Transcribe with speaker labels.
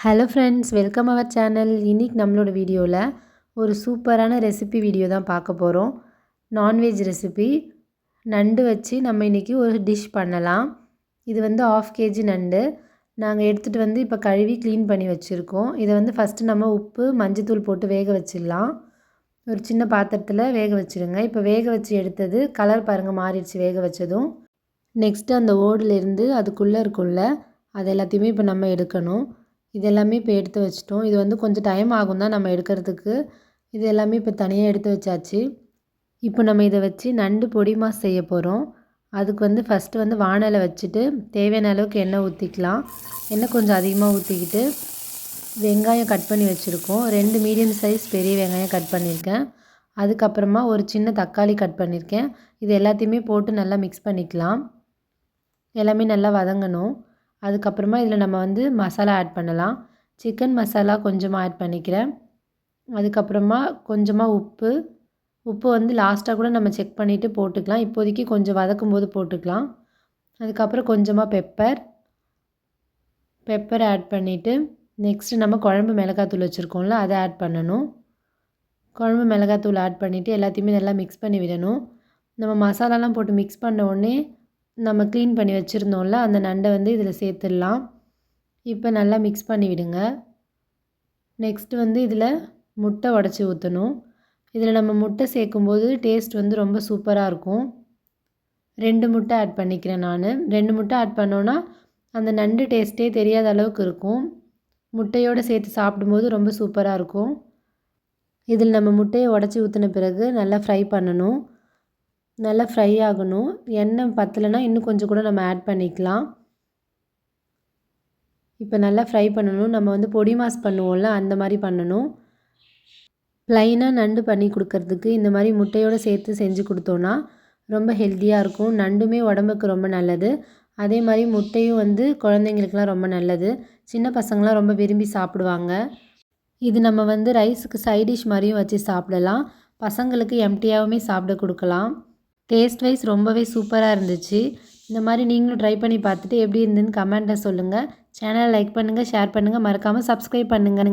Speaker 1: Hello friends, welcome our channel. இன்றைக்கி நம்மளோட வீடியோவில் ஒரு சூப்பரான ரெசிபி வீடியோ தான் பார்க்க போகிறோம். நான்வெஜ் ரெசிபி நண்டு வச்சு நம்ம இன்றைக்கி ஒரு டிஷ் பண்ணலாம். இது வந்து 1/2 kg நண்டு நாங்கள் எடுத்துகிட்டு வந்து இப்போ கழுவி க்ளீன் பண்ணி வச்சுருக்கோம். இதை வந்து ஃபஸ்ட்டு நம்ம உப்பு மஞ்சத்தூள் போட்டு வேக வச்சிடலாம். ஒரு சின்ன பாத்திரத்தில் வேக வச்சுருங்க. இப்போ வேக வச்சு எடுத்தது கலர் பாருங்கள் மாறிடுச்சு வேக வச்சதும். நெக்ஸ்ட்டு அந்த ஓடுலேருந்து அதுக்குள்ளே இருக்கும்ல அது எல்லாத்தையுமே இப்போ நம்ம எடுக்கணும். இது எல்லாமே இப்போ எடுத்து வச்சிட்டோம். இது வந்து கொஞ்சம் டைம் ஆகும் தான் நம்ம எடுக்கிறதுக்கு. இது எல்லாமே இப்போ தனியாக எடுத்து வச்சாச்சு. இப்போ நம்ம இதை வச்சு நண்டு பொடி மாஸ் செய்ய போகிறோம். அதுக்கு வந்து ஃபஸ்ட்டு வந்து வாணலை வச்சுட்டு தேவையான அளவுக்கு எண்ணெய் ஊற்றிக்கலாம். எண்ணெய் கொஞ்சம் அதிகமாக ஊற்றிக்கிட்டு வெங்காயம் கட் பண்ணி வச்சுருக்கோம். 2 மீடியம் சைஸ் பெரிய வெங்காயம் கட் பண்ணியிருக்கேன். அதுக்கப்புறமா ஒரு சின்ன தக்காளி கட் பண்ணியிருக்கேன். இது எல்லாத்தையுமே போட்டு நல்லா மிக்ஸ் பண்ணிக்கலாம். எல்லாமே நல்லா வதங்கணும். அதுக்கப்புறமா இதில் நம்ம வந்து மசாலா ஆட் பண்ணலாம். சிக்கன் மசாலா கொஞ்சமாக ஆட் பண்ணிக்கிறேன். அதுக்கப்புறமா கொஞ்சமாக உப்பு வந்து லாஸ்ட்டாக கூட நம்ம செக் பண்ணிவிட்டு போட்டுக்கலாம். இப்போதைக்கு கொஞ்சம் வதக்கும் போது போட்டுக்கலாம். அதுக்கப்புறம் கொஞ்சமாக பெப்பர் ஆட் பண்ணிவிட்டு நெக்ஸ்ட்டு நம்ம குழம்பு மிளகாத்தூள் வச்சுருக்கோம்ல அதை ஆட் பண்ணணும். குழம்பு மிளகாத்தூள் ஆட் பண்ணிவிட்டு எல்லாத்தையுமே நல்லா மிக்ஸ் பண்ணி விடணும். நம்ம மசாலாலாம் போட்டு மிக்ஸ் பண்ண உடனே நம்ம க்ளீன் பண்ணி வச்சுருந்தோம்ல அந்த நண்டை வந்து இதில் சேர்த்துடலாம். இப்போ நல்லா மிக்ஸ் பண்ணி விடுங்க. நெக்ஸ்ட்டு வந்து இதில் முட்டை உடச்சி ஊற்றணும். இதில் நம்ம முட்டை சேர்க்கும்போது டேஸ்ட் வந்து ரொம்ப சூப்பராக இருக்கும். 2 முட்டை ஆட் பண்ணிக்கிறேன் நான். 2 முட்டை ஆட் பண்ணோன்னா அந்த நண்டு டேஸ்ட்டே தெரியாத அளவுக்கு இருக்கும். முட்டையோடு சேர்த்து சாப்பிடும்போது ரொம்ப சூப்பராக இருக்கும். இதில் நம்ம முட்டையை உடச்சி ஊற்றின பிறகு நல்லா ஃப்ரை பண்ணணும். நல்லா ஃப்ரை ஆகணும். எண்ணெய் பத்தலைன்னா இன்னும் கொஞ்சம் கூட நம்ம ஆட் பண்ணிக்கலாம். இப்போ நல்லா ஃப்ரை பண்ணணும். நம்ம வந்து பொடி மாஸ் பண்ணுவோம்ல அந்த மாதிரி பண்ணணும். ப்ளைனாக நண்டு பண்ணி கொடுக்கறதுக்கு இந்த மாதிரி முட்டையோடு சேர்த்து செஞ்சு கொடுத்தோன்னா ரொம்ப ஹெல்த்தியாக இருக்கும். நண்டுமே உடம்புக்கு ரொம்ப நல்லது. அதே மாதிரி முட்டையும் வந்து குழந்தைங்களுக்குலாம் ரொம்ப நல்லது. சின்ன பசங்களாம் ரொம்ப விரும்பி சாப்பிடுவாங்க. இது நம்ம வந்து ரைஸுக்கு சைட் டிஷ் மாதிரியும் வச்சு சாப்பிடலாம். பசங்களுக்கு எம்டியாகவுமே சாப்பிட கொடுக்கலாம். டேஸ்ட் வைஸ் ரொம்பவே சூப்பராக இருந்துச்சு. இந்த மாதிரி நீங்களும் ட்ரை பண்ணி பார்த்துட்டு எப்படி இருந்துன்னு கமெண்ட்டில் சொல்லுங்கள். சேனலை லைக் பண்ணுங்கள், ஷேர் பண்ணுங்கள், மறக்காமல் சப்ஸ்கிரைப் பண்ணுங்கள்.